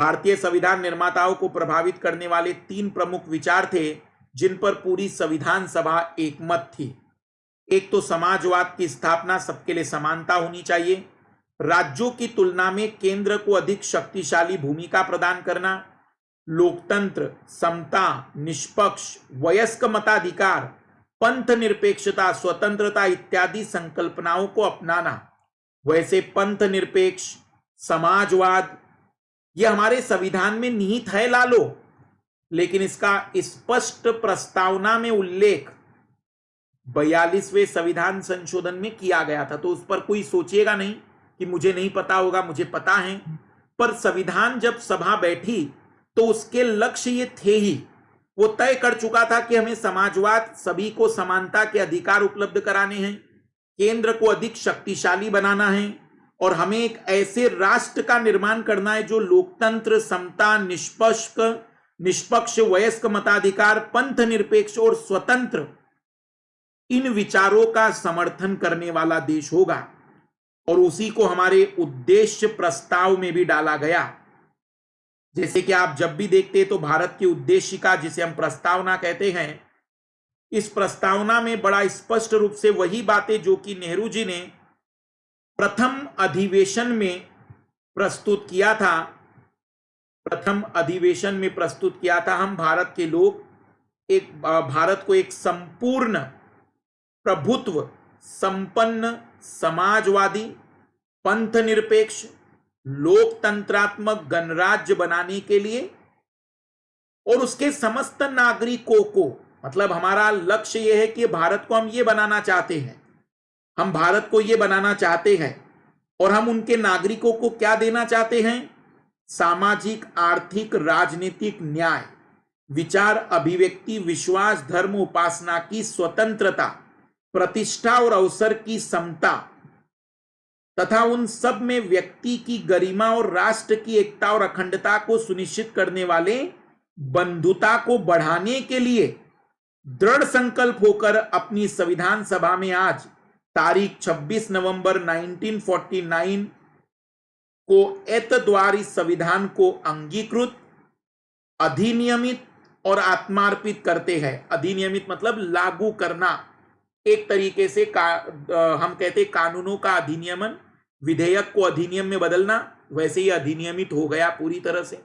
भारतीय संविधान निर्माताओं को प्रभावित करने वाले 3 प्रमुख विचार थे जिन पर पूरी संविधान सभा एकमत थी। एक तो समाजवाद की स्थापना, सबके लिए समानता होनी चाहिए, राज्यों की तुलना में केंद्र को अधिक शक्तिशाली भूमिका प्रदान करना, लोकतंत्र, समता, निष्पक्ष, वयस्क मताधिकार, पंथ निरपेक्षता, स्वतंत्रता इत्यादि संकल्पनाओं को अपनाना। वैसे पंथ निरपेक्ष, समाजवाद यह हमारे संविधान में निहित है लालो, लेकिन इसका स्पष्ट प्रस्तावना में उल्लेख 42वें संविधान संशोधन में किया गया था। तो उस पर कोई सोचिएगा नहीं कि मुझे नहीं पता होगा, मुझे पता है। पर संविधान जब सभा बैठी तो उसके लक्ष्य ये थे ही, वो तय कर चुका था कि हमें समाजवाद, सभी को समानता के अधिकार उपलब्ध कराने हैं, केंद्र को अधिक शक्तिशाली बनाना है और हमें एक ऐसे राष्ट्र का निर्माण करना है जो लोकतंत्र, समता, निष्पक्ष, वयस्क मताधिकार, पंथ निरपेक्ष और स्वतंत्र इन विचारों का समर्थन करने वाला देश होगा। और उसी को हमारे उद्देश्य प्रस्ताव में भी डाला गया। जैसे कि आप जब भी देखते हैं तो भारत की उद्देशिका, जिसे हम प्रस्तावना कहते हैं, इस प्रस्तावना में बड़ा स्पष्ट रूप से वही बातें जो कि नेहरू जी ने प्रथम अधिवेशन में प्रस्तुत किया था, हम भारत के लोग भारत को एक संपूर्ण प्रभुत्व संपन्न समाजवादी, पंथ निरपेक्ष, लोकतंत्रात्मक गणराज्य बनाने के लिए और उसके समस्त नागरिकों को, मतलब हमारा लक्ष्य यह है कि भारत को हम ये बनाना चाहते हैं, हम भारत को ये बनाना चाहते हैं और हम उनके नागरिकों को क्या देना चाहते हैं? सामाजिक, आर्थिक, राजनीतिक न्याय, विचार अभिव्यक्ति, विश्वास, धर्म, उपासना की स्वतंत्रता, प्रतिष्ठा और अवसर की समता तथा उन सब में व्यक्ति की गरिमा और राष्ट्र की एकता और अखंडता को सुनिश्चित करने वाले बंधुता को बढ़ाने के लिए दृढ़ संकल्प होकर अपनी संविधान सभा में आज तारीख 26 नवंबर 1949 को एतद्वार इस संविधान को अंगीकृत, अधिनियमित और आत्मार्पित करते हैं। अधिनियमित मतलब लागू करना, एक तरीके से हम कहते कानूनों का अधिनियमन, विधेयक को अधिनियम में बदलना, वैसे ही अधिनियमित हो गया पूरी तरह से।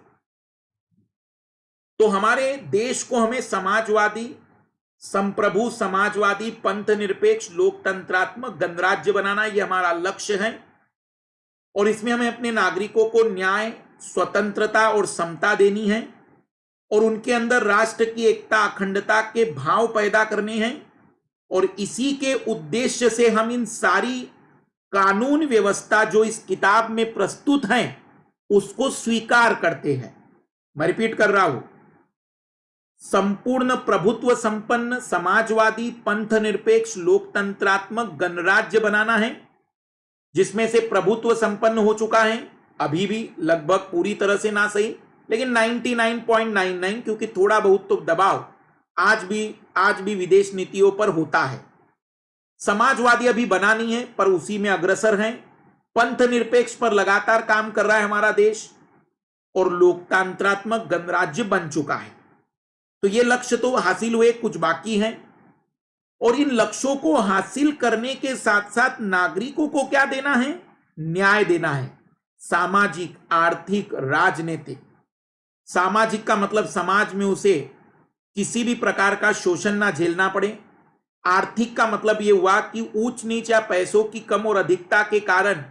तो हमारे देश को हमें समाजवादी, संप्रभु समाजवादी, पंथ निरपेक्ष, लोकतंत्रात्मक गणराज्य बनाना, यह हमारा लक्ष्य है और इसमें हमें अपने नागरिकों को न्याय, स्वतंत्रता और समता देनी है और उनके अंदर राष्ट्र की एकता, अखंडता के भाव पैदा करने हैं और इसी के उद्देश्य से हम इन सारी कानून व्यवस्था जो इस किताब में प्रस्तुत हैं उसको स्वीकार करते हैं। मैं रिपीट कर रहा हूं, संपूर्ण प्रभुत्व संपन्न समाजवादी, पंथ निरपेक्ष, लोकतंत्रात्मक गणराज्य बनाना है जिसमें से प्रभुत्व संपन्न हो चुका है, अभी भी लगभग पूरी तरह से ना सही लेकिन 99.99, क्योंकि थोड़ा बहुत तो दबाव आज भी विदेश नीतियों पर होता है। समाजवादी अभी बना नहीं है पर उसी में अग्रसर हैं। पंथ निरपेक्ष पर लगातार काम कर रहा है हमारा देश और लोकतंत्रात्मक गणराज्य बन चुका है। तो ये लक्ष्य तो हासिल हुए, कुछ बाकी हैं और इन लक्ष्यों को हासिल करने के साथ साथ नागरिकों को क्या देना है? न्याय देना है, सामाजिक, आर्थिक, राजनीतिक। सामाजिक का मतलब समाज में उसे किसी भी प्रकार का शोषण ना झेलना पड़े। आर्थिक का मतलब यह हुआ कि ऊंच नीच या पैसों की कम और अधिकता के कारण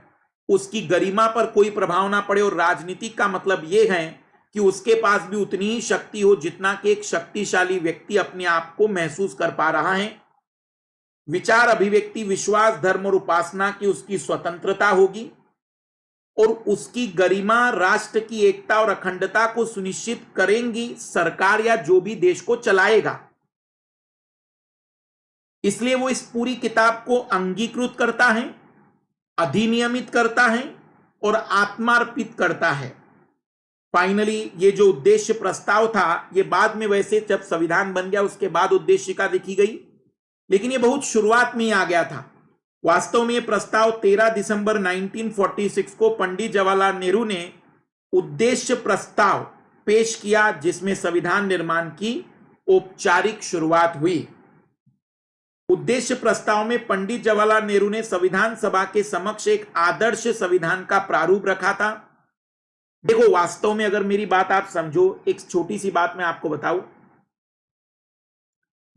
उसकी गरिमा पर कोई प्रभाव ना पड़े। और राजनीतिक का मतलब यह है कि उसके पास भी उतनी ही शक्ति हो जितना कि एक शक्तिशाली व्यक्ति अपने आप को महसूस कर पा रहा है। विचार अभिव्यक्ति, विश्वास, धर्म और उपासना की उसकी स्वतंत्रता होगी और उसकी गरिमा, राष्ट्र की एकता और अखंडता को सुनिश्चित करेंगी सरकार या जो भी देश को चलाएगा। इसलिए वो इस पूरी किताब को अंगीकृत करता है, अधिनियमित करता है और आत्मार्पित करता है। फाइनली ये जो उद्देश्य प्रस्ताव था, ये बाद में, वैसे जब संविधान बन गया उसके बाद उद्देशिका लिखी गई, लेकिन ये बहुत शुरुआत में ही आ गया था। वास्तव में ये प्रस्ताव 13 दिसंबर 1946 को पंडित जवाहरलाल नेहरू ने उद्देश्य प्रस्ताव पेश किया, जिसमें संविधान निर्माण की औपचारिक शुरुआत हुई। उद्देश्य प्रस्ताव में पंडित जवाहरलाल नेहरू ने संविधान सभा के समक्ष एक आदर्श संविधान का प्रारूप रखा था। देखो, वास्तव में अगर मेरी बात आप समझो, एक छोटी सी बात मैं आपको बताऊं।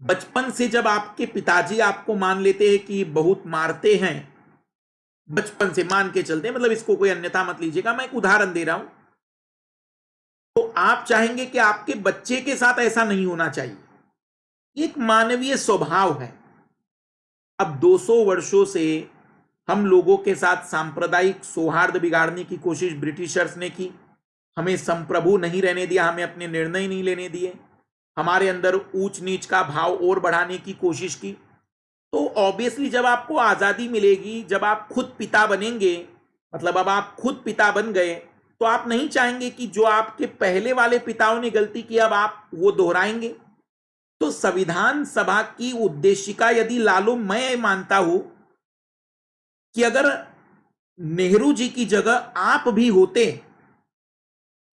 बचपन से जब आपके पिताजी आपको मान लेते हैं कि बहुत मारते हैं, बचपन से मान के चलते हैं, मतलब इसको कोई अन्यथा मत लीजिएगा, मैं एक उदाहरण दे रहा हूं, तो आप चाहेंगे कि आपके बच्चे के साथ ऐसा नहीं होना चाहिए। एक मानवीय स्वभाव है। अब 200 वर्षों से हम लोगों के साथ सांप्रदायिक सौहार्द बिगाड़ने की कोशिश ब्रिटिशर्स ने की। हमें संप्रभु नहीं रहने दिया, हमें अपने निर्णय नहीं लेने दिए, हमारे अंदर ऊंच नीच का भाव और बढ़ाने की कोशिश की। तो ऑब्वियसली जब आपको आज़ादी मिलेगी, जब आप खुद पिता बनेंगे, मतलब अब आप खुद पिता बन गए, तो आप नहीं चाहेंगे कि जो आपके पहले वाले पिताओं ने गलती की अब आप वो दोहराएंगे। तो संविधान सभा की उद्देशिका यदि लालो, मैं मानता हूं कि अगर नेहरू जी की जगह आप भी होते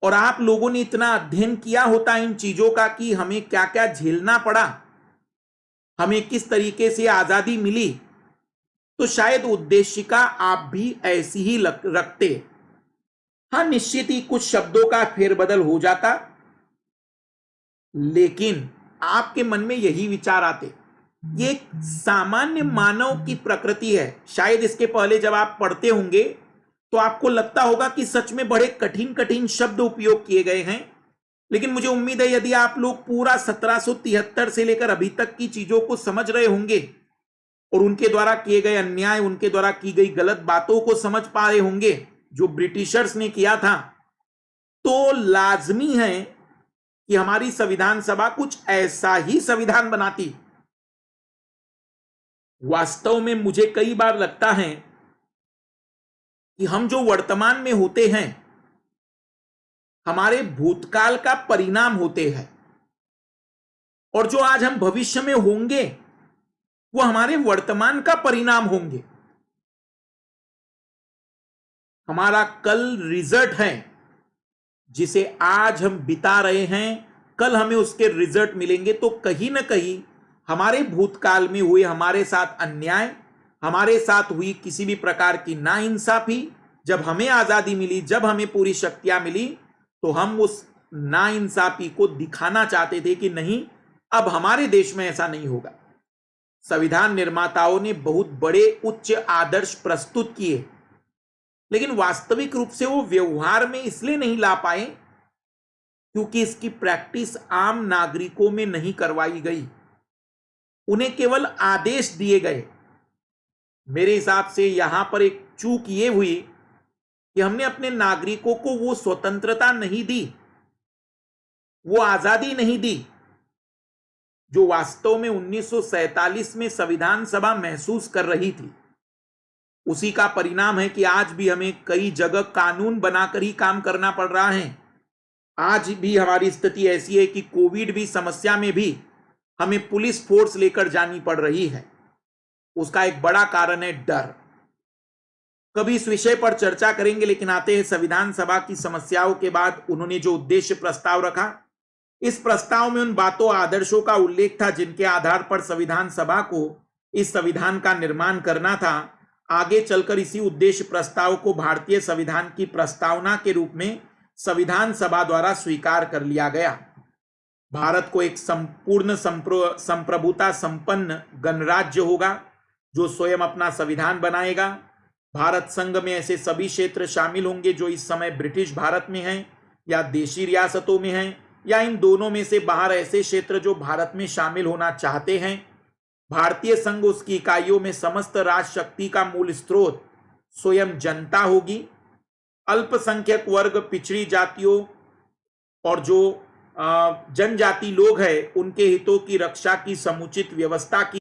और आप लोगों ने इतना अध्ययन किया होता इन चीजों का कि हमें क्या क्या झेलना पड़ा, हमें किस तरीके से आजादी मिली, तो शायद उद्देशिका आप भी ऐसी ही रखते। हाँ, निश्चित ही कुछ शब्दों का फेरबदल हो जाता, लेकिन आपके मन में यही विचार आते। ये एक सामान्य मानव की प्रकृति है। शायद इसके पहले जब आप पढ़ते होंगे तो आपको लगता होगा कि सच में बड़े कठिन कठिन शब्द उपयोग किए गए हैं, लेकिन मुझे उम्मीद है यदि आप लोग पूरा 1773 से लेकर अभी तक की चीजों को समझ रहे होंगे और उनके द्वारा किए गए अन्याय, उनके द्वारा की गई गलत बातों को समझ पा रहे होंगे जो ब्रिटिशर्स ने किया था, तो लाजमी है कि हमारी संविधान सभा कुछ ऐसा ही संविधान बनाती। वास्तव में मुझे कई बार लगता है कि हम जो वर्तमान में होते हैं हमारे भूतकाल का परिणाम होते हैं, और जो आज हम भविष्य में होंगे वो हमारे वर्तमान का परिणाम होंगे। हमारा कल रिजल्ट है जिसे आज हम बिता रहे हैं, कल हमें उसके रिजल्ट मिलेंगे। तो कहीं ना कहीं हमारे भूतकाल में हुए हमारे साथ अन्याय, हमारे साथ हुई किसी भी प्रकार की नाइंसाफी, जब हमें आजादी मिली, जब हमें पूरी शक्तियां मिली, तो हम उस नाइंसाफी को दिखाना चाहते थे कि नहीं, अब हमारे देश में ऐसा नहीं होगा। संविधान निर्माताओं ने बहुत बड़े उच्च आदर्श प्रस्तुत किए, लेकिन वास्तविक रूप से वो व्यवहार में इसलिए नहीं ला पाए क्योंकि इसकी प्रैक्टिस आम नागरिकों में नहीं करवाई गई। उन्हें केवल आदेश दिए गए। मेरे हिसाब से यहां पर एक चूक ये हुई कि हमने अपने नागरिकों को वो स्वतंत्रता नहीं दी, वो आजादी नहीं दी जो वास्तव में 1947 में संविधान सभा महसूस कर रही थी। उसी का परिणाम है कि आज भी हमें कई जगह कानून बनाकर ही काम करना पड़ रहा है। आज भी हमारी स्थिति ऐसी है कि कोविड भी समस्या में भी हमें पुलिस फोर्स लेकर जानी पड़ रही है। उसका एक बड़ा कारण है डर। कभी इस विषय पर चर्चा करेंगे, लेकिन आते हैं संविधान सभा की समस्याओं के बाद उन्होंने जो उद्देश्य प्रस्ताव रखा। इस प्रस्ताव में उन बातों आदर्शों का उल्लेख था जिनके आधार पर संविधान सभा को इस संविधान का निर्माण करना था। आगे चलकर इसी उद्देश्य प्रस्ताव को भारतीय संविधान की प्रस्तावना के रूप में संविधान सभा द्वारा स्वीकार कर लिया गया। भारत को एक संपूर्ण संप्रभुता संपन्न गणराज्य होगा जो स्वयं अपना संविधान बनाएगा। भारत संघ में ऐसे सभी क्षेत्र शामिल होंगे जो इस समय ब्रिटिश भारत में हैं या देशी रियासतों में हैं, या इन दोनों में से बाहर ऐसे क्षेत्र जो भारत में शामिल होना चाहते हैं। भारतीय संघ उसकी इकाइयों में समस्त राजशक्ति का मूल स्रोत स्वयं जनता होगी। अल्पसंख्यक वर्ग, पिछड़ी जातियों और जो जनजाति लोग हैं, उनके हितों की रक्षा की समुचित व्यवस्था की